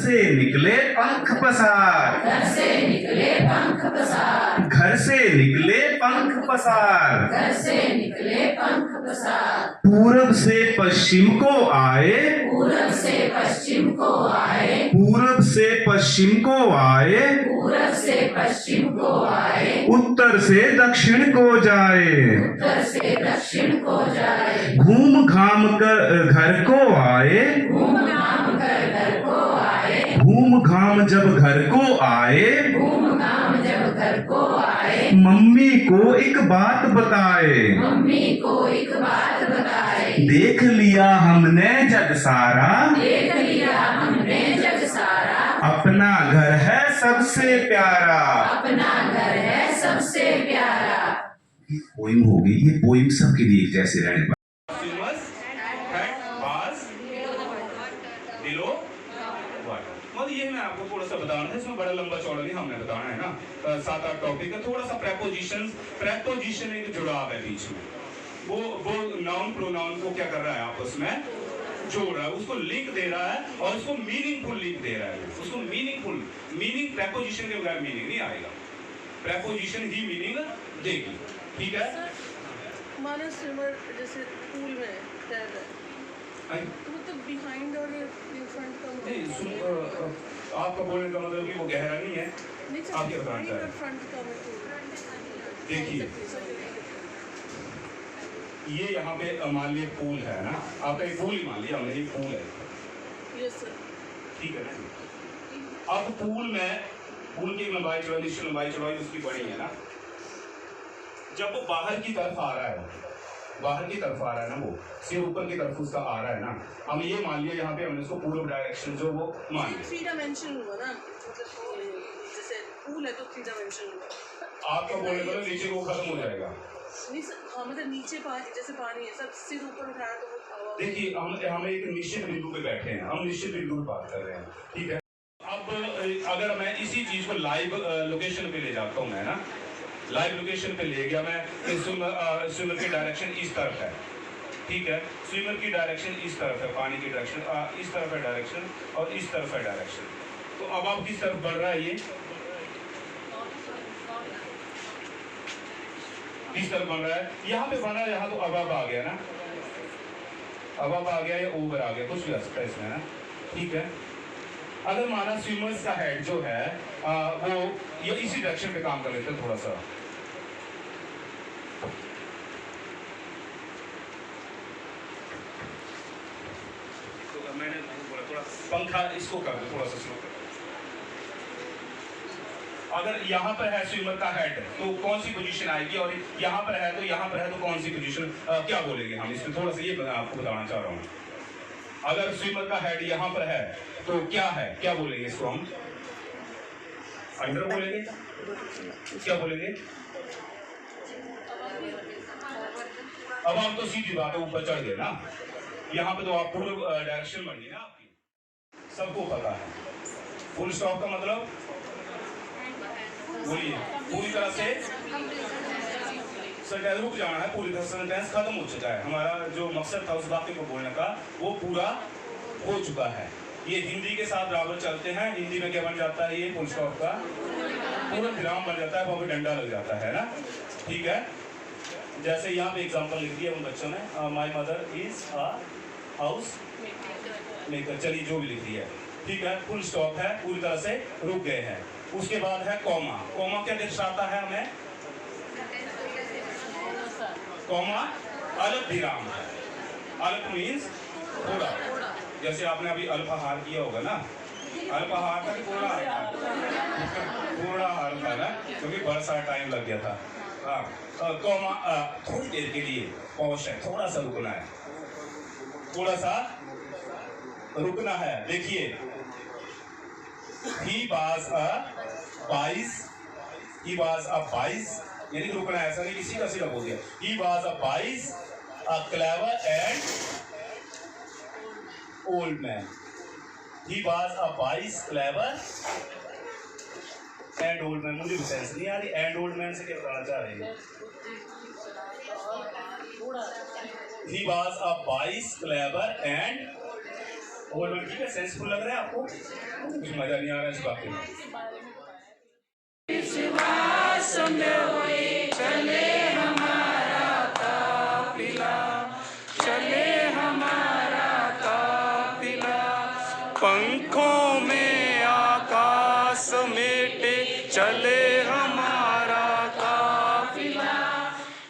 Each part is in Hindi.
से निकले पंख पसार, घर से निकले पंख पसार, घर से निकले पंख पसार, घर से निकले पंख पसार। पूरब से पश्चिम को आए, पूरब से पश्चिम को आए, पूरब से पश्चिम को आए, पूरब से पश्चिम को आए, उत्तर से दक्षिण को जाए, उत्तर से दक्षिण को जाए। घूम घाम कर घर को आए, घूम घाम कर घर को आए, घूम घाम जब घर को आए, घूम घाम जब घर को आए, मम्मी को एक बात बताए, मम्मी को एक बात बताए। देख लिया हमने जग सारा, देख लिया हमने जग सारा, अपना घर है सबसे प्यारा। अपना घर है सबसे प्यारा। ये पोइम होगी, ये पोइम सबके लिए एक जैसे रहने वाली। मतलब ये मैं आपको थोड़ा सा बताना है, इसमें बड़ा लंबा चौड़ा नहीं हमने बताना है ना, 7-8 टॉपिक है। थोड़ा सा प्रेपोजिशन एक जुड़ाव है बीच में, वो नाउन प्रोनाउन को क्या कर रहा है आपस में जोड़ रहा है, उसको लिंक दे रहा है और उसको मीनिंगफुल लिंक दे रहा है। उसको मीनिंग प्रेपोजिशन के बगैर मीनिंग नहीं आएगा, प्रेपोजिशन ही मीनिंग देगी। ठीक है, माना स्विमर जैसे पूल में तैर रहा है तो मतलब बिहाइंड और इन फ्रंट का मतलब आपका बोलने का मतलब कि वो गहरा नहीं है, नहीं सर, आप क्या बताना बिहाइंड चाह रहे और हैं? फ्रंट का मतलब देखिए ये यहाँ पे मान लिया पूल है ना, आपका एक पूल ही मान लिया हमने, एक पूल है, यस सर। ठीक है ना। अब पूल की लंबाई चौड़ाई, निश्चित लंबाई चौड़ाई उसकी बड़ी है ना। जब वो बाहर की तरफ आ रहा है ना, वो सिर ऊपर की तरफ उसका आ रहा है ना, हम ये मान लिया यहाँ पे हमने इसको पूर्व डायरेक्शन जो वो मान लिया। 3 डायमेंशन हुआ ना, मतलब जैसे पूल है तो 3 डायमेंशन हुआ। आपका बोलने का नीचे को खत्म हो जाएगा। नहीं सर, हाँ मतलब नीचे जैसे पानी है सर, सिर ऊपर उठाया तो वो हवा। देखिए हम एक निश्चित बिंदु पे बैठे हैं, हम निश्चित बिंदु पे बात कर रहे हैं, ठीक है। अब अगर मैं इसी चीज को लाइव लोकेशन पे ले जाता हूँ, मैं ना लाइव लोकेशन पे ले गया मैं, स्विमर की डायरेक्शन इस तरफ है, ठीक है, स्विमर की डायरेक्शन इस तरफ है, पानी की डायरेक्शन इस तरफ है डायरेक्शन, और इस तरफ है डायरेक्शन। तो अब आप किस तरफ बढ़ रहा है, ये किस तरफ बन रहा है, यहाँ पे बन रहा है, यहाँ तो अब आ गया ना, अब आ गया या ओवर आ गया, कुछ भी आ सकता है इसमें ना, ठीक है। अगर माना स्विमर्स का हेड जो है वो ये इसी डायरेक्शन पे काम कर लेते हैं थोड़ा सा, तो मैंने बोला थोड़ा पंखा इसको कर दो, थोड़ा सा स्लो कर। अगर यहाँ पर है स्विमर का हेड तो कौन सी पोजीशन आएगी, और यहाँ पर है तो कौन सी पोजीशन, क्या बोलेंगे हम इसमें, थोड़ा सा ये मैं आपको बताना चाह रहा हूँ। अगर स्विमर का हेड यहाँ पर है तो क्या है, क्या बोलेंगे इसको हम, अंडर बोलेंगे, क्या बोलेंगे। अब आप तो सीधी बात है ऊपर चढ़ गए ना, यहाँ पे तो आप पूर्व डायरेक्शन बन गई ना आपकी, सबको पता है। फुल स्टॉप का मतलब बोलिए, पूरी तरह से सेंटेंस रुक जाना है, पूरी तरह से सेंटेंस खत्म हो चुका है, हमारा जो मकसद था उस वाक्य को बोलने का वो पूरा हो चुका है। ये हिंदी के साथ बराबर चलते हैं, हिंदी में क्या बन जाता है, ये फुल स्टॉप का पूरा विराम बन जाता है, वहाँ पे डंडा लग जाता है ना, ठीक है। जैसे यहाँ पे एग्जांपल लिख दिया उन बच्चों ने, my mother is a house maker, चलिए जो भी लिख दिया है, ठीक है, फुल स्टॉप है, पूरी तरह से रुक गए हैं। उसके बाद है कॉमा, कॉमा क्या दर्शाता है हमें, कॉमा अल्प विराम, अल्प मीन्स थोड़ा, जैसे आपने अभी अल्पाहार किया होगा ना, अल्पाहार था कि पूर्ण आहार था ना, क्योंकि बड़ा सारा टाइम लग गया था। हाँ, कॉमा थोड़ी देर के लिए पॉज है, थोड़ा सा रुकना है, थोड़ा सा रुकना है। देखिए he was a 22 यानी रुकना ऐसा नहीं किसी का सीधा बोल दिया, he was a 22 a clever and old man, he was a 22 clever and old man, मुझे भी सेंस नहीं आ रही and old man से क्या बताना चाह रहे हैं, he was a 22 clever and overall ठीक है, सेंसफुल लग रहा है आपको? कुछ मजा नहीं आ रहा है इस बात में? पंखों में आकाश मेटे चले हमारा काफिला,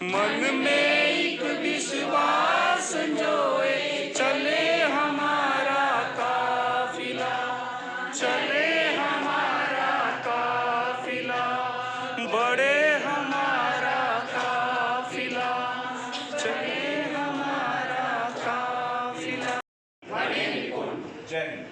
मन में एक विश्वास जोए चले हमारा काफिला, चले हमारा काफिला, बड़े हमारा काफिला, चले हमारा काफिला। जय हिंद।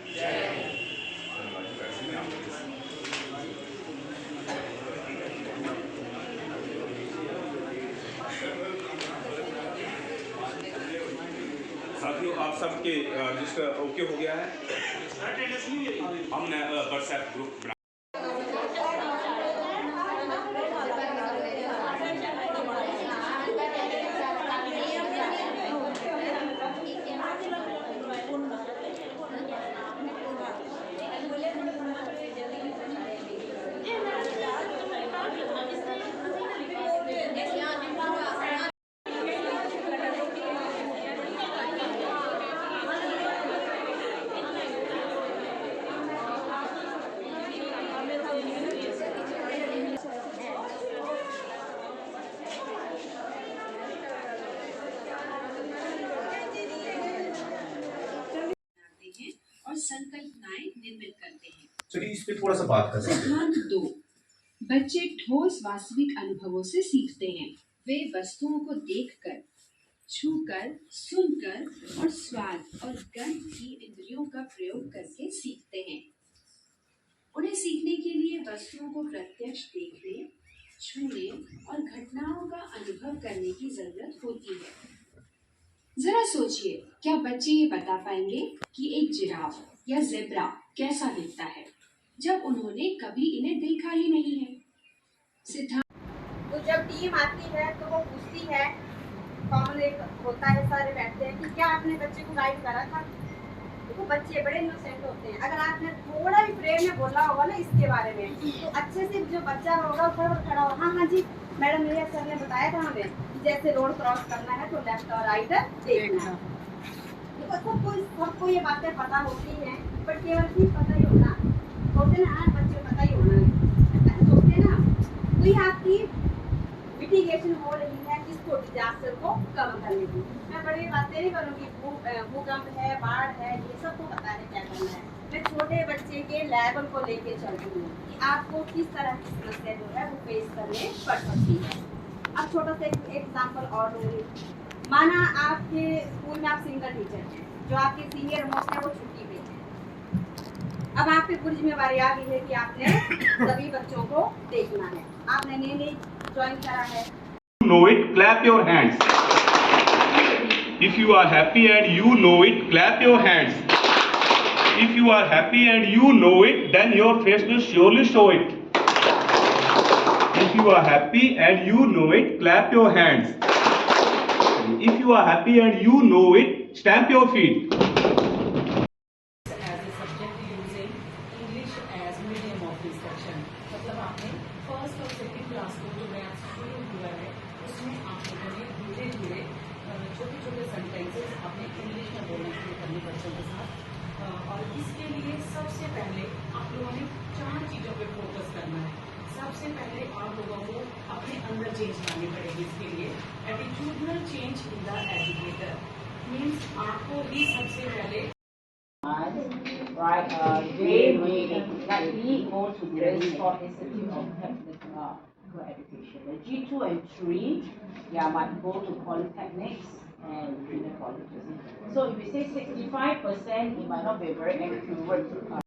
साथियों, आप सबके जिसका ओके हो गया है, हमने व्हाट्सएप ग्रुप बना और संकल्पनाएं निर्मित करते हैं। चलिए इस पे थोड़ा सा बात कर सकते हैं। सिद्धांत 2, बच्चे ठोस वास्तविक अनुभवों से सीखते हैं। वे वस्तुओं को देखकर, छूकर, सुनकर और स्वाद और गंध की इंद्रियों का प्रयोग करके सीखते हैं। उन्हें सीखने के लिए वस्तुओं को प्रत्यक्ष देखने, छूने और घटनाओं का अनुभव करने की जरूरत होती है। जरा सोचिए, क्या बच्चे ये बता पाएंगे कि एक जिराफ या ज़ेब्रा कैसा दिखता है जब उन्होंने कभी इन्हें देखा ही नहीं है? सिद्धांत। तो जब टीम आती है तो वो पूछती है, कॉमन एक होता है, सारे बैठते हैं कि क्या आपने बच्चे को गाइड करा था? तो बच्चे बड़े इनोसेंट होते हैं। अगर आपने थोड़ा भी प्रेम में बोला होगा ना इसके बारे में, तो अच्छे से जो बच्चा होगा खड़ा होगा, हाँ हाँ जी मैडम, मेरे सर ने बताया था हमें, जैसे रोड क्रॉस करना है तो लेफ्ट और राइट देखना है। सबको ये बातें पता होती हैं, बट केवल भी पता ही होना होते ना, बच्चे पता ही होना है, ऐसे सोचते ना। तो ये आपकी मिटिगेशन हो रही है किसको, डिजास्टर को कम करने की। मैं बड़ी बातें नहीं करूँगी, भूकंप है, बाढ़ है, ये सबको पता है क्या करना है। मैं छोटे बच्चे के लेवल को लेके चलती हूँ कि आपको किस तरह की समस्या जो है वो फेस करने पड़ सकती है। अब छोटा सा एक एग्जाम्पल और दूंगी। माना आपके स्कूल में आप सिंगल टीचर हैं, जो आपके सीनियर मोस्ट है वो छुट्टी पे है। अब आपकी पूरी जिम्मेवारी आ गई है कि आपने सभी बच्चों को देखना है। आपने नई ज्वाइन करा है। Know it, clap your hands. If you are happy and you know it, clap your hands. If you are happy and you know it, then your face will surely show it. If you are happy and you know it, clap your hands. If you are happy and you know it, stamp your feet. as a subject using English as medium of instruction. मतलब आपने फर्स्ट और सेकंड क्लास को जो मैथ्स शुरू हुआ है उसमें आप लोगों ने धीरे धीरे छोटे छोटे सेंटेंसेस अपने इंग्लिश में बोलना शुरू करने बच्चों के साथ। और इसके लिए सबसे पहले आप लोगों ने 4 चीज़ों पे फोकस करना है। सबसे पहले आप लोगों को अपने अंदर चेंज लानी पड़ेगी। इसके लिए attitudinal change in the educator means आपको ही सबसे पहले right, they will likely go to the Scott Institute of Technical Education. The G2 and 3, yeah, might go to polytechnics and junior colleges. So if we say 65%, it might not be very accurate.